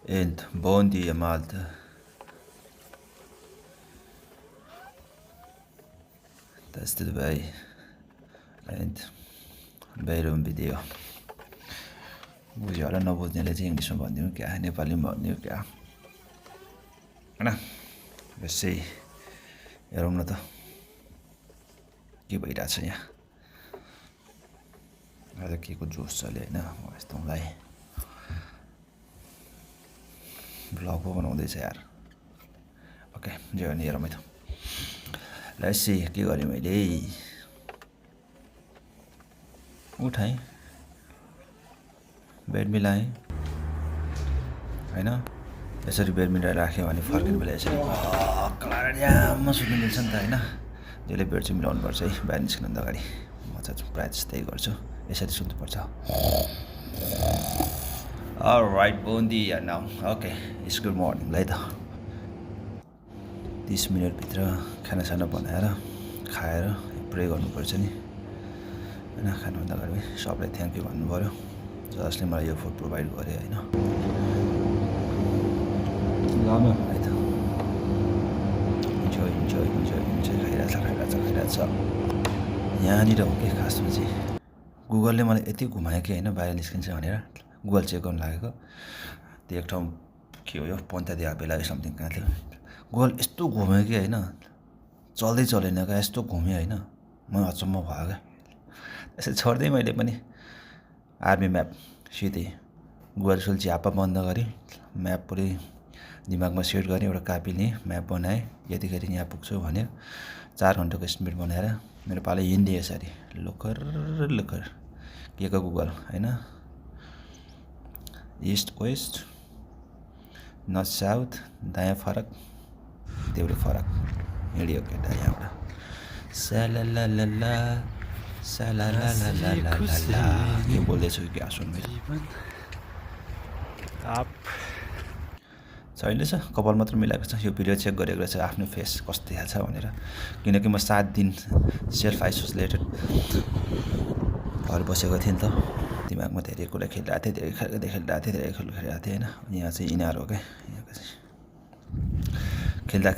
And buon dia Malta. That's the way. And bedroom video. बुझ्यो होला नबुझ्नेले चाहिँ इङ्ग्लिसमा भनिदिनु क्या नेपालीमा भनिदिनु क्या हैन यसै हेरौँ न त के भइरहेछ यहाँ आज के को जोस चल्यो हैन यस्तोलाई भ्लग पो बनाउँदैछ यार ओके जे भने हेरौँ है त ल यसै के गरेँ मैले उठाएँ बेड मिलाएँ हैन यसरी बेड मिलाएर राख्यो भने फर्किने बेला यसरी कलाड्यामा सुत्नु मिल्छ नि त हैन जहिले बेड चाहिँ मिलाउनु पर्छ है बाहिर निस्किनु अगाडि म चाहिँ प्रायः त्यस्तै गर्छु यसरी सुत्नुपर्छ अलराइट बोन्दी now okay it's good morning ल है त 30 मिनटभित्र खानासाना बनाएर खाएर प्रे गर्नुपर्छ नि हैन खानुभन्दा अगाडि सबलाई थ्याङ्क यू भन्नु पऱ्यो जसले मलाई यो फुड प्रोभाइड गरे हैन है त इन्जोय खाइरहेछ यहाँनिर हो कि खासमा चाहिँ गुगलले मलाई यति घुमायो कि होइन बाहिर निस्किन्छ भनेर गुगल चेक गर्नु लागेको त्यो एक ठाउँ के हो यो पन्चायती बेला समथिङ कहाँ थियो गुगल यस्तो घुम्यो कि होइन चल्दै चलेन क्या यस्तो घुम्यो होइन म अचम्म भयो क्या यसरी छोड्दै मैले पनि आर्मी म्याप सिधै गुगल सुल झ्यापा बन्द गरेँ म्याप पुरै दिमागमा सेट गरेँ एउटा कापी लिएँ म्याप बनाएँ यतिखेर यहाँ पुग्छु भने 4 घन्टाको एस्टिमेट बनाएर मेरो पालो हिँड्दै यसरी लुखर के को गुगल हैन इस्ट वेस्ट नर्थ साउथ दायाँ फरक देब्रे फरक हिँड्यो केटा यहाँबाट सालालालाला के बोल्दैछु क्या सुन्नु छैन छ कपाल मात्र मिलाएको छ यो भिडियो चेक गरेको रहेछ आफ्नो फेस कस्तो छ भनेर किनकि म 7 दिन सेल्फ आइसोलेटेड घर बसेको थिएँ नि त दिमागमा धेरै कुरा खेलिरहेको थिएँ धेरै खेलिरहेको थिएँ हैन यहाँ चाहिँ इनार हो क्या यहाँको चाहिँ खेल्दा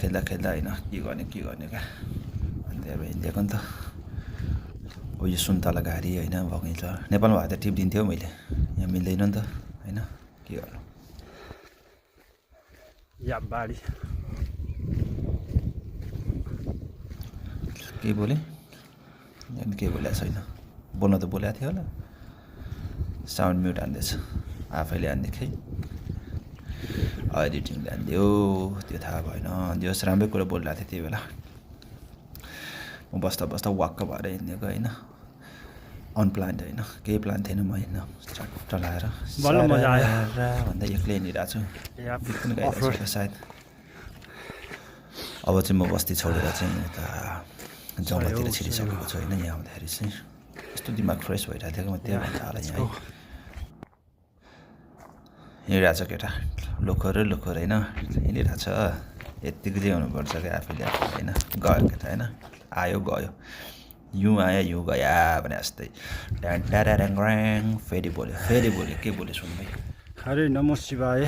हैन के गर्ने क्या अन्त अब हिँडेको नि त हो यो सुन्तला घारी हैन भगिन्छ नेपालमा भए त टिप दिन्थ्यो मैले यहाँ मिल्दैन नि त हैन के गर्नु या बाडी के बोले के बोलेको छैन बोल्न त बोलेको थियो होला साउन्ड म्युट हान्दैछ आफैले हान्ने खै एडिटिङले हान्दियो त्यो थाहा भएन जस राम्रै कुरा बोलिरहेको थिएँ त्यही बेला म बस्दा वाक्क भएर हिँडेको होइन अनप्लान्ड होइन केही प्लान थिएन म हिँड्न चट्ट लाएर भन्दा एक्लै हिँडिरहेको छु सायद अब चाहिँ म बस्ती छोडेर चाहिँ यता जङ्गलतिर छिरिसकेको छु होइन यहाँ आउँदाखेरि चाहिँ यस्तो दिमाग फ्रेस भइरहेको थियो म त्यही भन्छ होला यहाँ हिँडिरहेछ केटा लोखर होइन हिँडिरहेछ यत्तिको चाहिँ हुनुपर्छ क्या आफैले होइन गयो केटा होइन आयो गयो यूँ आयो यूँ गया भने जस्तै ड्याङ फेरि बोल्यो के बोल्यो सुन्नु भाइ हरे नमो शिवाय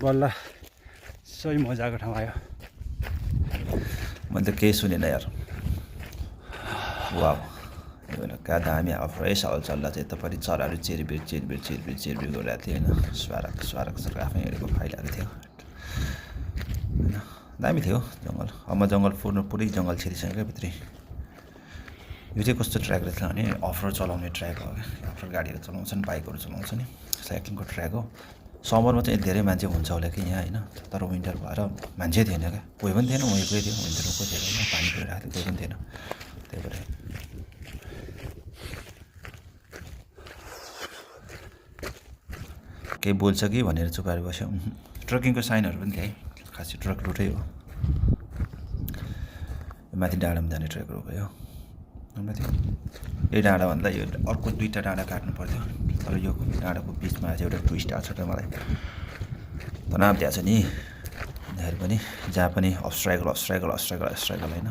बल्ल सही मजाको ठाउँ आयो मैले त केही सुनेन यार वाउ यो बेला कहाँ दामी अब फ्रेस हावा चल्दा चाहिँ यतापट्टि चराहरू चिरबिर गरिरहेको थियो होइन स्वारक आफै हिँडेको फाइलाएको थियो होइन दामी थियो जङ्गल अब म जङ्गल पुरै जङ्गल छिरिसक्यो क्या भित्रै यो चाहिँ कस्तो ट्र्याक रहेछ भने अफ रोड चलाउने ट्र्याक हो क्या अफ रोड गाडीहरू चलाउँछन् बाइकहरू चलाउँछ नि साइक्लिङको ट्र्याक हो समरमा चाहिँ धेरै मान्छे हुन्छ होला कि यहाँ होइन तर विन्टर भएर मान्छे थिएन क्या कोही पनि थिएन वहीँ कोही थियो विन्टरमा कोही थिएन होइन पानी परिरहेको थियो कोही पनि थिएन त्यही भएर केही बोल्छ कि भनेर चुपाएर बस्यो ट्रकिङको साइनहरू पनि थियो है खासै ट्रक रुटै हो माथि डाँडामा जाने ट्रक रुट भयो माथि यही डाँडाभन्दा यो अर्को 2टा डाँडा काट्नु पर्थ्यो तर यो डाँडाको बिचमा चाहिँ एउटा ट्विस्ट आएको छ मलाई तनाव दिएको छ नि भन्दाखेरि पनि जहाँ पनि अब्स्ट्राइकल होइन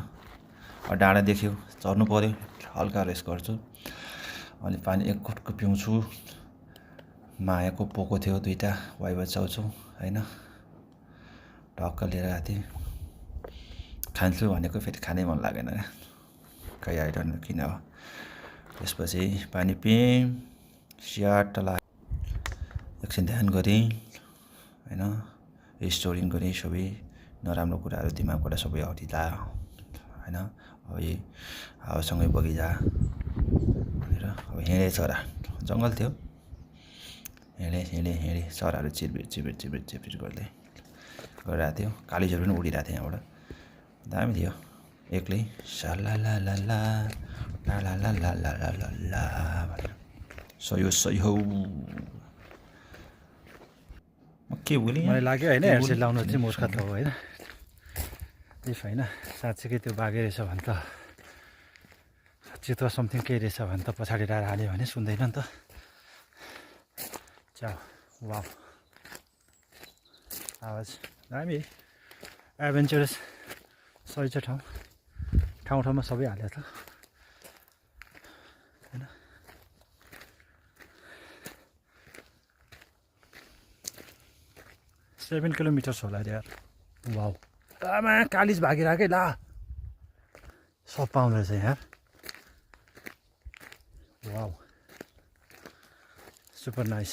डाँडा देख्यो चढ्नु पऱ्यो हल्का रेस्ट गर्छु अनि पानी एक घुटको पिउँछु मायाको पोको थियो 2टा वाइवा चाउचाउ होइन टक्क लिएर आएको थिएँ खान्छु भनेको फेरि खानै मन लागेन क्या खै आई डोन्ट नो किन हो त्यसपछि पानी पिएँ स्याट लाग्यो एकछिन ध्यान गरेँ होइन रिस्टोरिङ गरेँ सबै नराम्रो कुराहरू दिमागबाट सबै हटिला होइन अब यही हावासँगै बगिजा भनेर अब हिँडे चरा जङ्गल थियो हिँडेँ चराहरू चिरबिर गर्दै गरिरहेको थियो कालिजहरू पनि उडिरहेको थियो यहाँबाट दामी थियो एक्लै सालालालाला लालालालालाला भनेर सही हौ के बोलेँ मलाई लाग्यो होइन हेडसेट लाउनु चाहिँ मूर्खता हो होइन इफ होइन साँच्चीकै त्यो बाघै रहेछ भने त चितुवा समथिङ केही रहेछ भने त पछाडि डाँडा हाल्यो भने सुन्दैन नि त चाउ वाउ आवाज दामी एडभेन्चरस सही छ ठाउँमा सबै हाल्यो त होइन 7 किलोमिटर्स होला यार वाउ आमा कालिज भागिरहेकै ला सब पाउँदो रहेछ यार वाउ सुपर नाइस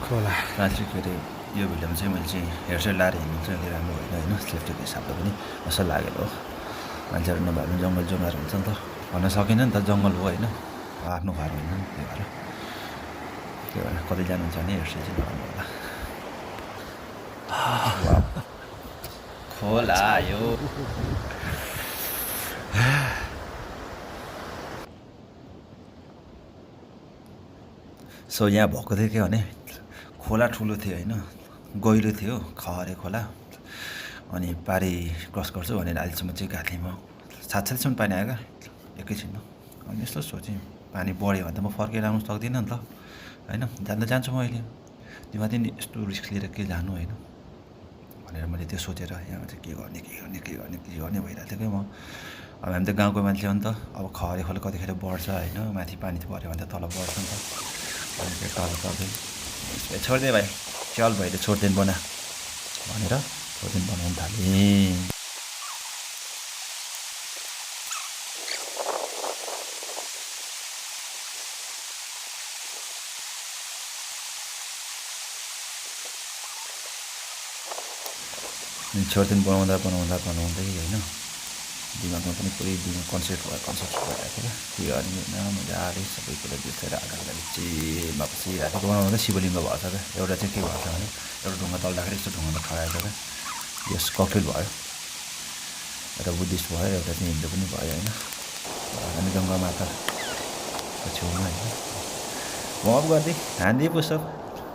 खोला साँच्चै के अरे यो भिडियोमा चाहिँ मैले चाहिँ हेडसेट लाएर हिँड्नु चाहिँ अलि राम्रो होइन होइन सेफ्टीको हिसाबले पनि असल लागेको हो मान्छेहरू नभए पनि जङ्गल जङ्गल हुन्छ नि त भन्न सकिनँ नि त जङ्गल हो होइन आफ्नो घर होइन नि त्यही भएर कतै जानुहुन्छ भने हेडसेट चाहिँ लगाउनु होला खोला यो सो यहाँ भएको थियो के भने खोला ठुलो थियो होइन गहिरो थियो खहरे खोला अनि पारि क्रस गर्छु भनेर अहिलेसम्म चाहिँ गएको थिएँ म साथसम्म पानी आयो क्या एकैछिनमा अनि यस्तो सोचेँ पानी बढ्यो भने त म फर्केर आउनु सक्दिनँ नि त होइन जान्दा जान्छु म अहिले तिमीमाथि नि यस्तो रिस्क लिएर के जानु होइन भनेर मैले त्यो सोचेर यहाँ चाहिँ के गर्ने भइरहेको थियो क्या म अब हामी त गाउँको मान्छे हो नि त अब खहरे खोला कतिखेर बढ्छ होइन माथि पानी पऱ्यो भने त तल बढ्छ नि त अनि त्यो तल तर्दै छोडिदिएँ भाइ चल भाइले छोडिदिनु बना भनेर छोडिदिनु बनाउनु थालेँ छोडिदिनु बनाउँदै होइन दिमागमा पनि पुरै दिमाग कन्सेप्ट भइरहेको थियो क्या के गर्ने होइन मजाले सबै कुरा बिर्सेर आँखालाई चिलमा बसिरहेको थियो बनाउँदा शिवलिङ्ग भएको छ क्या एउटा चाहिँ के भएको छ भने एउटा ढुङ्गा तल्दाखेरि यस्तो ढुङ्गामा खडाएको छ क्या यस ककटेल भयो एउटा बुद्धिस्ट भयो एउटा चाहिँ हिन्दू पनि भयो होइन अनि गङ्गा माताको छेउमा होइन वार्म गरिदिएँ हान्दिएँ पुसअप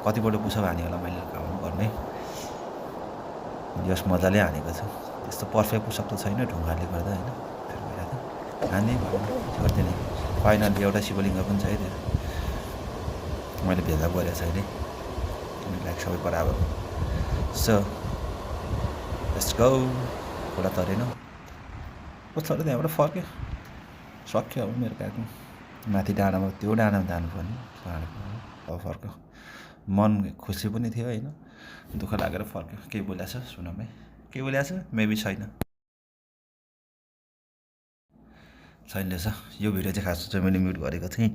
कतिपल्ट पुसअप हाने होला मैले काम गर्ने यस मजाले हानेको छु त्यस्तो पर्फेक्ट पुसअप त छैन ढुङ्गाले गर्दा होइन फेरि भइरहेको हान्ने भएन छोडिदिने फाइनली एउटा शिवलिङ्ग पनि छ है त्यो मैले भेदभाव गरेको छैन लाइक सबै बराबर सो लेट्स गो खोला तरेन कस्तो त्यहाँबाट फर्क्यो सक्यो अब मेरो कागमा माथि डाँडामा त्यो डाँडामा जानुपर्ने अब फर्क्यो मन खुसी पनि थियो होइन दुःख लागेर फर्क्यो के बोलेको छ सुनौँ है के बोलेको छ मेबी छैन रहेछ यो भिडियो चाहिँ खास चाहिँ मैले म्युट गरेको थिएँ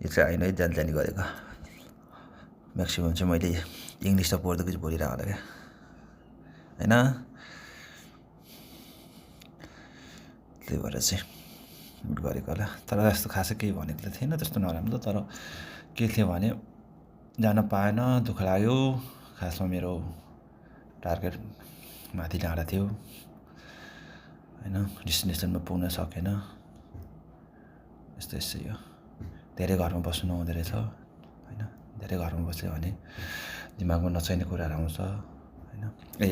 यो चाहिँ होइन है जानी गरेको म्याक्सिमम् चाहिँ मैले इङ्ग्लिस र पोर्तुगिज बोलिरहेको होला क्या होइन त्यही भएर चाहिँ म्युट गरेको होला तर यस्तो खासै केही भनेको त थिएन त्यस्तो नराम्रो तर के थियो भने जान पाएन दुःख लाग्यो खासमा मेरो टार्गेट माथि डाँडा थियो होइन डेस्टिनेसनमा पुग्न सकेन यस्तै हो धेरै घरमा बस्नु नहुँदो रहेछ होइन धेरै घरमा बस्यो भने दिमागमा नचाहिने कुराहरू आउँछ होइन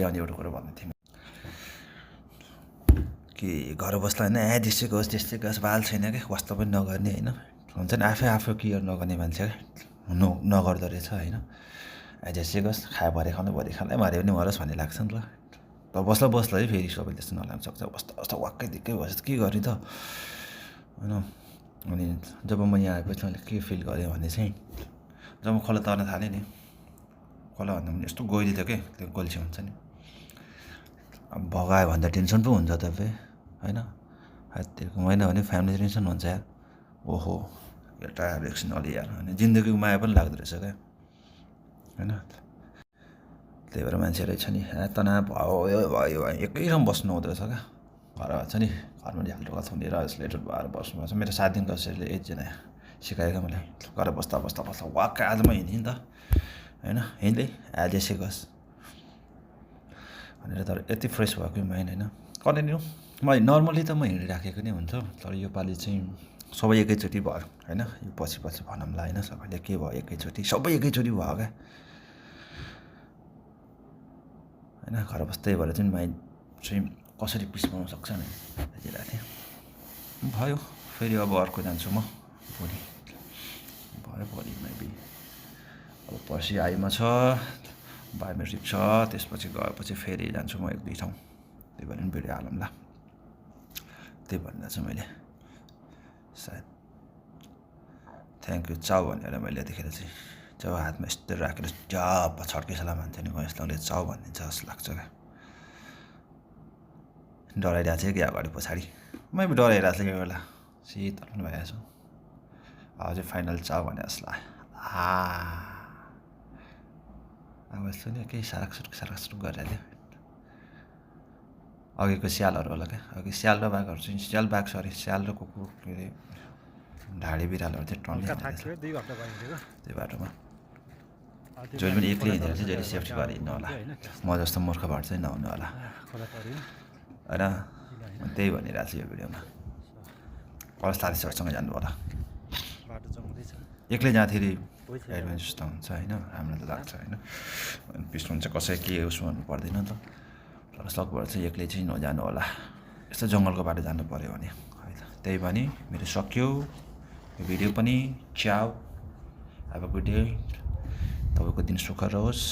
अनि एउटा कुरो भन्नु थिएँ कि घर बस्दा होइन त्यस्तै गस बाल छैन क्या वास्तव पनि नगर्ने होइन हुन्छ नि आफै केयर नगर्ने मान्छे नगर्दो रहेछ होइन एजेस्टै गस खायो भरे खाँदै माऱ्यो भने मरोस् भन्ने लाग्छ नि त बस्ला है फेरि सबैले त्यस्तो नलाग्न सक्छ बस्दा वाक्कै दिक्कै भएछ के गर्ने त होइन अनि जब म यहाँ आएपछि मैले के फिल गरेँ भने चाहिँ जब म खोला तर्न थालेँ नि खोला भन्दा पनि यस्तो गहिरो थियो कि त्यो गल्छी हुन्छ नि अब भगायो भने त टेन्सन पो हुन्छ तपाईँ होइन त्यो होइन भने फ्यामिली टेन्सन हुन्छ यार ओहो यो टायर एकछिन अलि यार अनि जिन्दगीको माया पनि लाग्दो रहेछ क्या होइन त्यही भएर मान्छेहरू छ नि तनाव भयो भयो एकै ठाउँ बस्नु हुँदो रहेछ क्या घर छ नि घरमा झ्यालटोका थुनेर स्लेटर भएर बस्नुपर्छ मेरो 7 दिनको कसैले एकजना सिकायो क्या मलाई घर बस्दा बस्दा बस्दा वाक्क आज म हिँडेँ नि त होइन हिँड्दै आज सिकोस् भनेर तर यति फ्रेस भएको कि माइन्ड होइन कन्टिन्यू म नर्मली त म हिँडिराखेको नै हुन्छ तर योपालि चाहिँ सबै एकैचोटि भयो होइन यो पछि पछि भनौँला होइन सबैले के भयो एकैचोटि सबै एकैचोटि भयो क्या होइन घर बस्दै भएर चाहिँ माइन्ड चाहिँ कसरी पिस बनाउन सक्छ नि हेरिरहेको थिएँ भयो फेरि अब अर्को जान्छु म भोलि भयो भोलि मेबी अब पर्सि आइमा छ बायोमेट्रिक छ त्यसपछि गएपछि फेरि जान्छु म 1-2 ठाउँ त्यही भएर पनि भिडियो हालौँला त्यही भन्दा चाहिँ मैले सायद थ्याङ्क यू चाउ भनेर मैले यतिखेर चाहिँ जब हातमा यस्तो राखेर जब छड्केसला मान्छे नि यस्तो चाउ भनिदिन्छ जस्तो लाग्छ क्या डराइरहेको थिएँ कि अगाडि पछाडि मैले डराइरहेको थिएँ कोही बेला शीतल पनि भइरहेको छु अझै फाइनल चाउ भने जस्तो लाग्यो अब यस्तो नि केही साराकसुट गरिरहेको थियो अघिको स्यालहरू होला क्या अघि स्याल र बाघहरू चाहिँ स्याल र कुकुर के अरे ढाडे बिरालोहरू चाहिँ टन्ने त्यो बाटोमा जहिले पनि एक्लै हिँडेर चाहिँ जहिले सेफ्टी भएर हिँड्नु होला म जस्तो मूर्ख भएर चाहिँ नहुनु होला होइन त्यही भनिरहेको छु यो भिडियोमा कलस्तारी सरसँग जानु होला एक्लै जाँदाखेरि एडभेन्चर जस्तो हुन्छ होइन राम्रो त लाग्छ होइन पिस हुन्छ कसै के उसो गर्नु पर्दैन त तर सकभर चाहिँ एक्लै चाहिँ नजानु होला यस्तो जङ्गलको बाटो जानु पऱ्यो भने है त त्यही भने मेरो सक्यो यो भिडियो पनि च्याउ अब गुड डे तपाईँको दिन सुखद रहोस्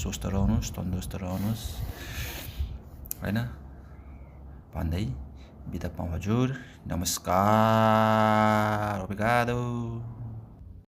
स्वस्थ रहनुहोस् तन्दुरुस्त रहनुहोस् होइन भन्दै बिदा पाऊँ हजुर नमस्कार ओब्रिगादो